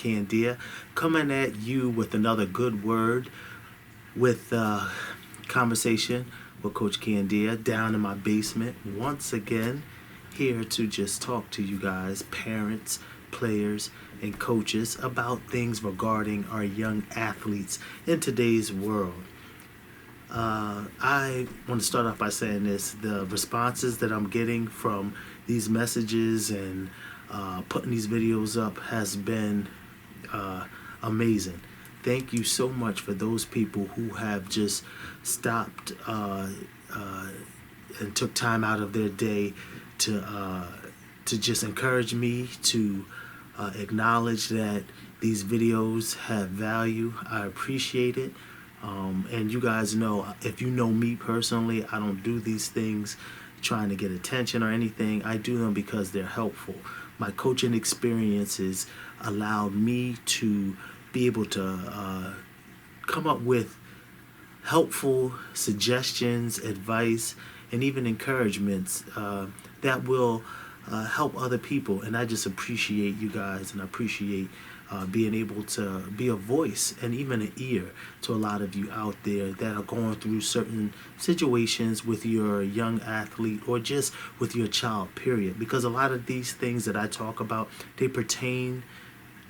Candia, coming at you with another good word with conversation with Coach Candia down in my basement once again, here to just talk to you guys, parents, players, and coaches about things regarding our young athletes in today's world. I want to start off by saying this: the responses that I'm getting from these messages and putting these videos up has been amazing. Thank you so much for those people who have just stopped and took time out of their day to just encourage me, to acknowledge that these videos have value. I appreciate it. And you guys know, if you know me personally, I don't do these things trying to get attention or anything. I do them because they're helpful. My coaching experiences allowed me to be able to come up with helpful suggestions, advice, and even encouragements that will help other people. And I just appreciate you guys, and I appreciate being able to be a voice and even an ear to a lot of you out there that are going through certain situations with your young athlete or just with your child, period. Because a lot of these things that I talk about, they pertain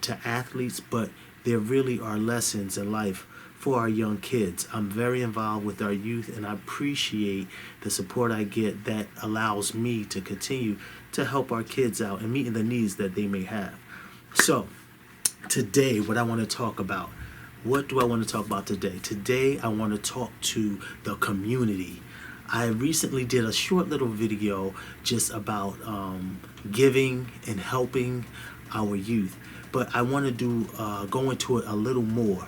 to athletes, but there really are lessons in life for our young kids. I'm very involved with our youth, and I appreciate the support I get that allows me to continue to help our kids out and meeting the needs that they may have. So today, what I want to talk about, what do I want to talk about today? Today, I want to talk to the community. I recently did a short little video just about giving and helping our youth, but I want to go into it a little more.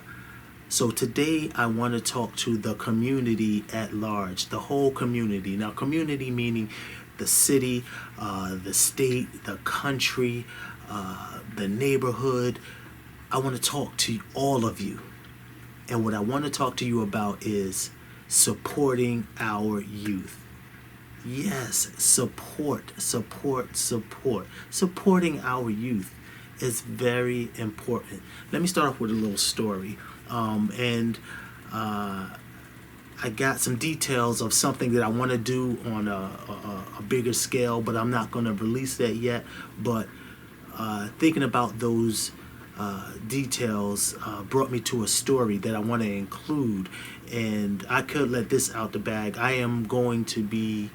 So today, I want to talk to the community at large, the whole community. Now, community meaning the city, the state, the country, the neighborhood. I want to talk to all of you. And what I want to talk to you about is supporting our youth. Yes, support. Supporting our youth is very important. Let me start off with a little story. I got some details of something that I want to do on a bigger scale, but I'm not going to release that yet. But thinking about those details brought me to a story that I want to include, and I could let this out the bag. I am going to be,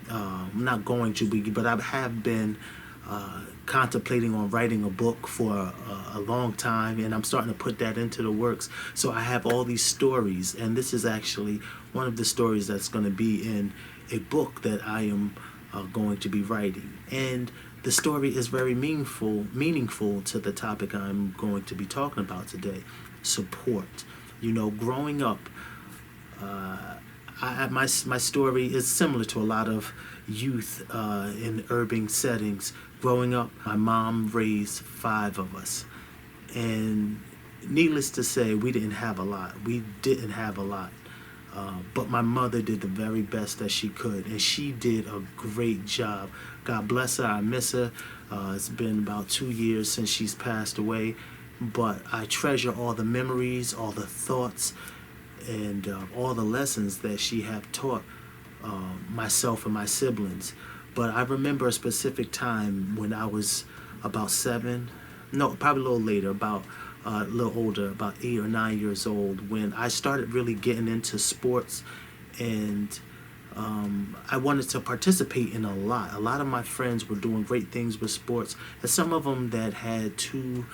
not going to be, but I have been contemplating on writing a book for a long time, and I'm starting to put that into the works. So I have all these stories, and this is actually one of the stories that's going to be in a book that I am going to be writing. And the story is very meaningful to the topic I'm going to be talking about today: support. You know, growing up, my story is similar to a lot of youth in urban settings. Growing up, my mom raised 5 of us, and needless to say, we didn't have a lot. But my mother did the very best that she could, and she did a great job. God bless her. I miss her. It's been about 2 years since she's passed away, but I treasure all the memories, all the thoughts, and all the lessons that she have taught myself and my siblings. But I remember a specific time when I was about 7, no, probably a little later, about a little older, about 8 or 9 years old, when I started really getting into sports, and I wanted to participate in a lot. A lot of my friends were doing great things with sports, and some of them that had two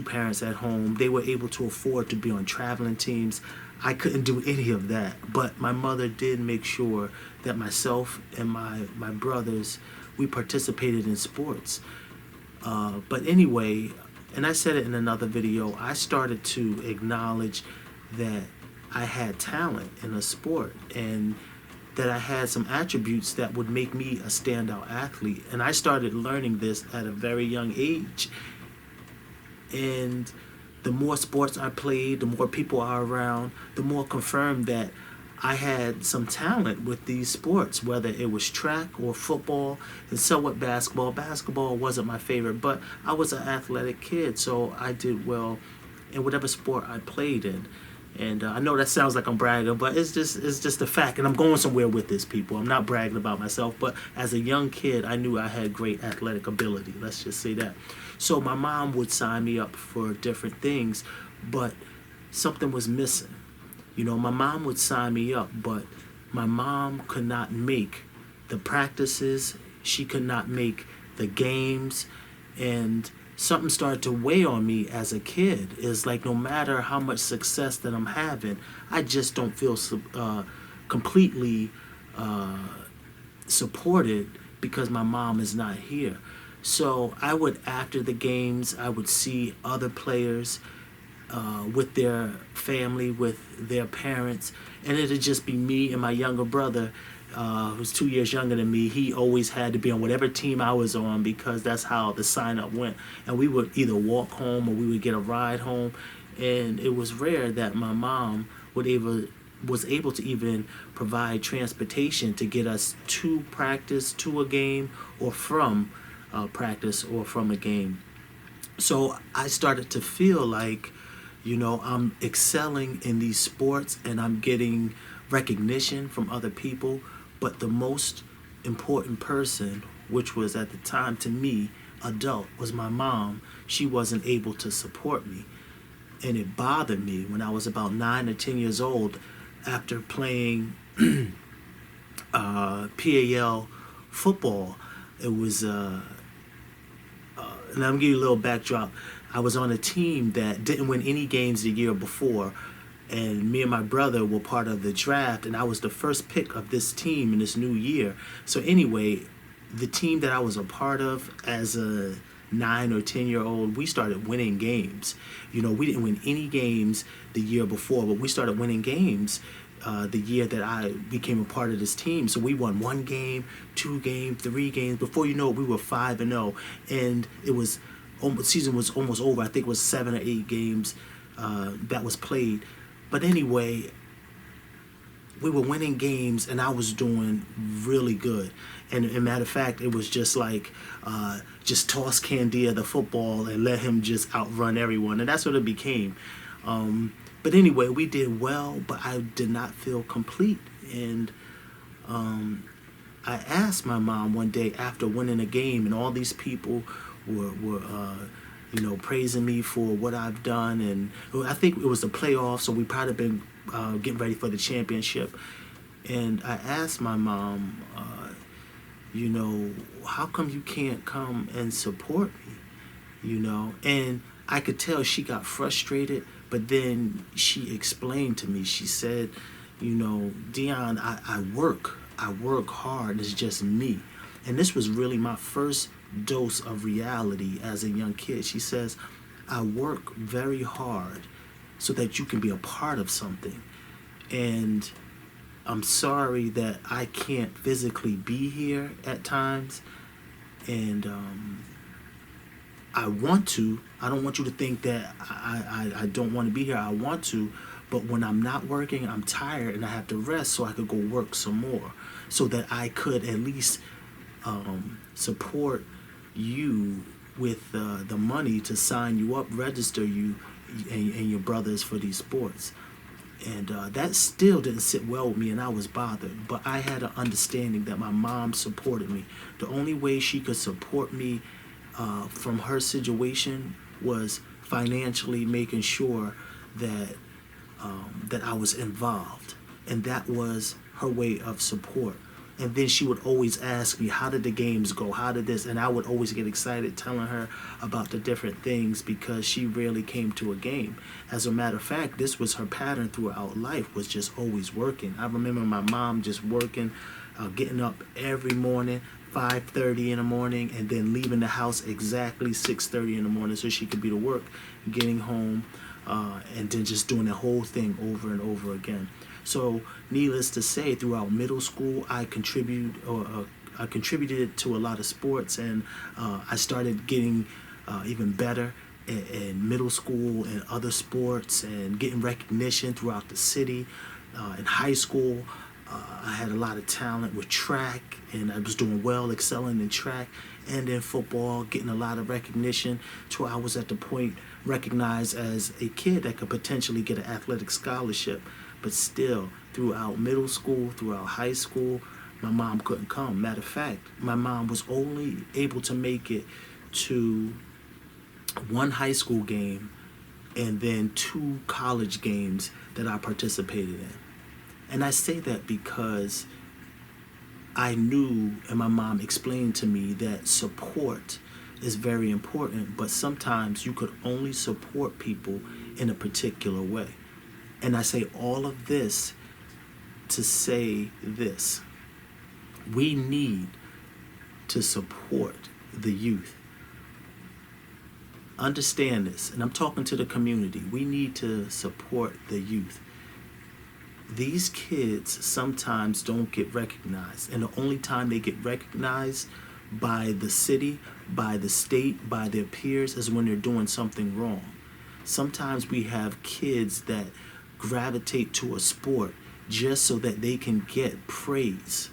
parents at home, they were able to afford to be on traveling teams. I couldn't do any of that, but my mother did make sure that myself and my brothers, we participated in sports. But anyway, and I said it in another video, I started to acknowledge that I had talent in a sport, and that I had some attributes that would make me a standout athlete. And I started learning this at a very young age. And the more sports I played, the more people are around, the more confirmed that I had some talent with these sports, whether it was track or football and somewhat basketball. Basketball wasn't my favorite, but I was an athletic kid, so I did well in whatever sport I played in. And I know that sounds like I'm bragging, but it's just a fact. And I'm going somewhere with this, people. I'm not bragging about myself, but as a young kid, I knew I had great athletic ability. Let's just say that. So my mom would sign me up for different things, but something was missing. You know, my mom would sign me up, but my mom could not make the practices. She could not make the games, and something started to weigh on me as a kid. It's like no matter how much success that I'm having, I just don't feel completely supported because my mom is not here. So I would, after the games, I would see other players with their family, with their parents, and it'd just be me and my younger brother, who's 2 years younger than me. He always had to be on whatever team I was on because that's how the sign up went. And we would either walk home or we would get a ride home. And it was rare that my mom was able to even provide transportation to get us to practice, to a game, or from practice or from a game. So I started to feel like, you know, I'm excelling in these sports and I'm getting recognition from other people, but the most important person, which was at the time to me adult, was my mom. She wasn't able to support me, and it bothered me when I was about 9 or 10 years old. After playing PAL football, it was and I'm gonna give you a little backdrop. I was on a team that didn't win any games the year before, and me and my brother were part of the draft, and I was the first pick of this team in this new year. So anyway, the team that I was a part of as a 9 or 10 year old, we started winning games. You know, we didn't win any games the year before, but we started winning games the year that I became a part of this team. So we won 1 game, 2 games, 3 games. Before you know it, we were 5-0, and it was season was almost over. I think it was 7 or 8 games that was played. But anyway, we were winning games, and I was doing really good. And as a matter of fact, it was just like, just toss Candia the football and let him just outrun everyone. And that's what it became. But anyway, we did well, but I did not feel complete. And I asked my mom one day after winning a game, and all these people were praising me for what I've done. And I think it was the playoffs, so we probably been getting ready for the championship. And I asked my mom, how come you can't come and support me? And I could tell she got frustrated, but then she explained to me. She said, Dion, I work hard. It's just me. And this was really my first dose of reality as a young kid. She says, I work very hard so that you can be a part of something. And I'm sorry that I can't physically be here at times. And I want to. I don't want you to think that I don't want to be here. I want to. But when I'm not working, I'm tired and I have to rest so I could go work some more, so that I could at least support you with the money to sign you up, register you and your brothers for these sports. And that still didn't sit well with me, and I was bothered. But I had an understanding that my mom supported me. The only way she could support me from her situation was financially making sure that that I was involved, and that was her way of support. And then she would always ask me, how did the games go? How did this? And I would always get excited telling her about the different things because she rarely came to a game. As a matter of fact, this was her pattern throughout life, was just always working. I remember my mom just working, getting up every morning, 5:30 in the morning, and then leaving the house exactly 6:30 in the morning so she could be to work, getting home, and then just doing the whole thing over and over again. So, needless to say, throughout middle school, I contributed to a lot of sports, and I started getting even better in middle school and other sports, and getting recognition throughout the city. In high school, I had a lot of talent with track, and I was doing well, excelling in track and in football, getting a lot of recognition to where I was at the point recognized as a kid that could potentially get an athletic scholarship. But still, throughout middle school, throughout high school, my mom couldn't come. Matter of fact, my mom was only able to make it to one high school game and then 2 college games that I participated in. And I say that because I knew, and my mom explained to me, that support is very important, but sometimes you could only support people in a particular way. And I say all of this to say this: we need to support the youth. Understand this, and I'm talking to the community. We need to support the youth. These kids sometimes don't get recognized, and the only time they get recognized by the city, by the state, by their peers is when they're doing something wrong. Sometimes we have kids that gravitate to a sport just so that they can get praise.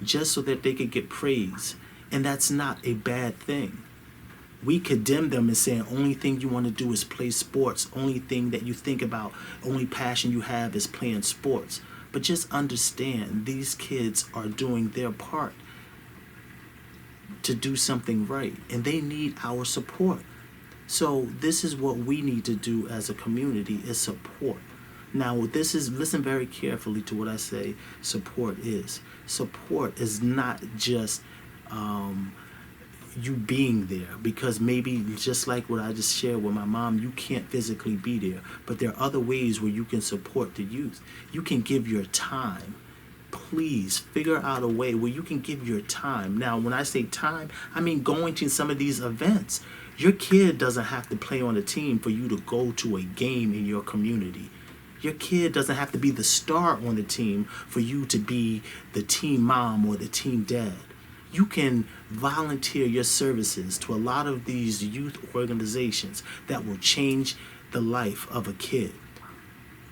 Just so that they can get praise. And that's not a bad thing. We condemn them and saying only thing you want to do is play sports. Only thing that you think about, only passion you have is playing sports. But just understand, these kids are doing their part to do something right, and they need our support. So this is what we need to do as a community, is support. Now, listen very carefully to what I say support is. Support is not just you being there, because maybe just like what I just shared with my mom, you can't physically be there, but there are other ways where you can support the youth. You can give your time. Please figure out a way where you can give your time. Now, when I say time, I mean going to some of these events. Your kid doesn't have to play on a team for you to go to a game in your community. Your kid doesn't have to be the star on the team for you to be the team mom or the team dad. You can volunteer your services to a lot of these youth organizations that will change the life of a kid.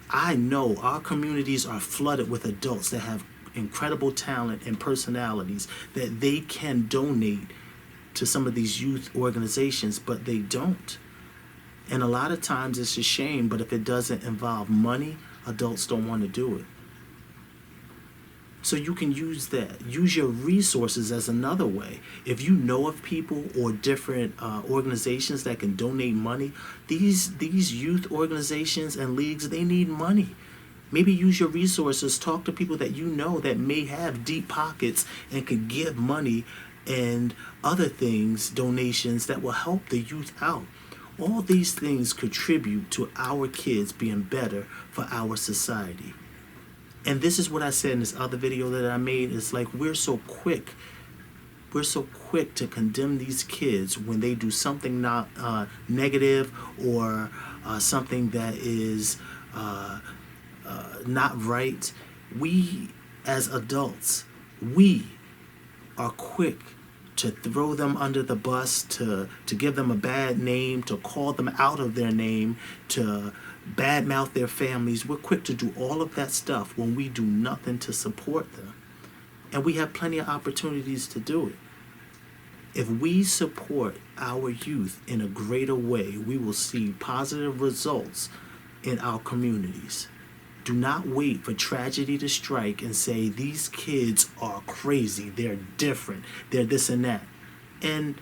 I know our communities are flooded with adults that have incredible talent and personalities that they can donate to some of these youth organizations, but they don't. And a lot of times it's a shame, but if it doesn't involve money, adults don't want to do it. So you can use that. Use your resources as another way. If you know of people or different organizations that can donate money, these youth organizations and leagues, they need money. Maybe use your resources. Talk to people that you know that may have deep pockets and could give money and other things, donations that will help the youth out. All these things contribute to our kids being better for our society. And this is what I said in this other video that I made. It's like we're so quick to condemn these kids when they do something not negative or something that is not right. We as adults, we are quick to throw them under the bus, to give them a bad name, to call them out of their name, to badmouth their families. We're quick to do all of that stuff when we do nothing to support them. And we have plenty of opportunities to do it. If we support our youth in a greater way, we will see positive results in our communities. Do not wait for tragedy to strike and say, these kids are crazy, they're different, they're this and that. And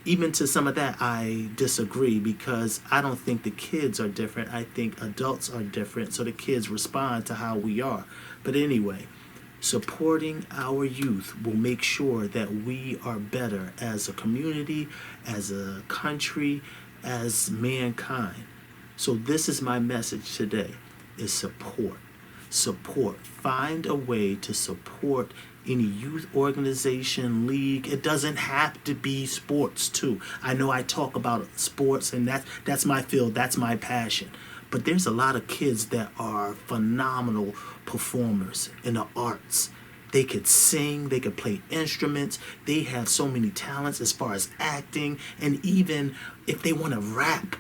even to some of that, I disagree, because I don't think the kids are different. I think adults are different, so the kids respond to how we are. But anyway, supporting our youth will make sure that we are better as a community, as a country, as mankind. So this is my message today, is support. Support. Find a way to support any youth organization, league. It doesn't have to be sports too. I know I talk about sports, and that's my field, that's my passion. But there's a lot of kids that are phenomenal performers in the arts. They could sing, they could play instruments, they have so many talents as far as acting, and even if they want to rap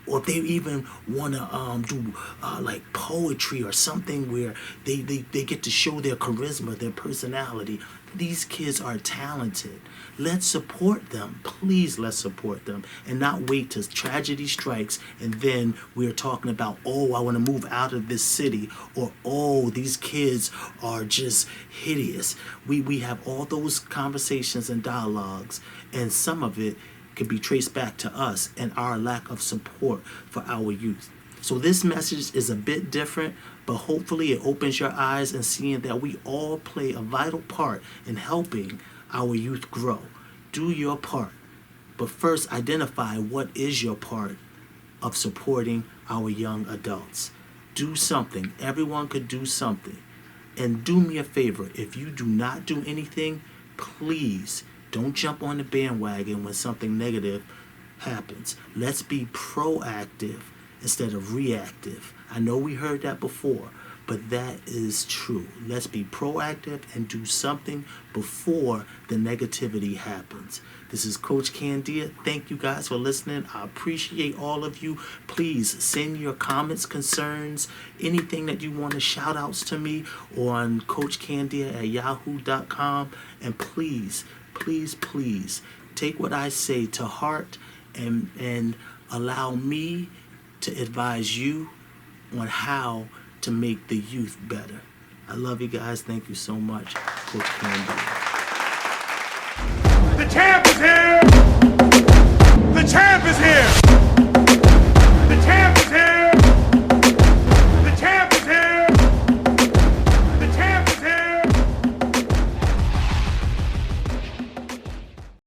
or if they even want to do like poetry or something where they get to show their charisma, their personality. These kids are talented. Let's support them. Please, let's support them and not wait till tragedy strikes and then we're talking about, oh, I want to move out of this city, or oh, these kids are just hideous. We have all those conversations and dialogues, and some of it can be traced back to us and our lack of support for our youth. So this message is a bit different, but hopefully it opens your eyes and seeing that we all play a vital part in helping our youth grow. Do your part, but first identify what is your part of supporting our young adults. Do something. Everyone could do something. And do me a favor, if you do not do anything, please don't jump on the bandwagon when something negative happens. Let's be proactive instead of reactive. I know we heard that before, but that is true. Let's be proactive and do something before the negativity happens. This is Coach Candia. Thank you guys for listening. I appreciate all of you. Please send your comments, concerns, anything that you want to shout outs to me on coachcandia@yahoo.com. And please, please, please take what I say to heart and allow me to advise you on how to make the youth better. I love you guys. Thank you so much. Coach Candia. The champ is here!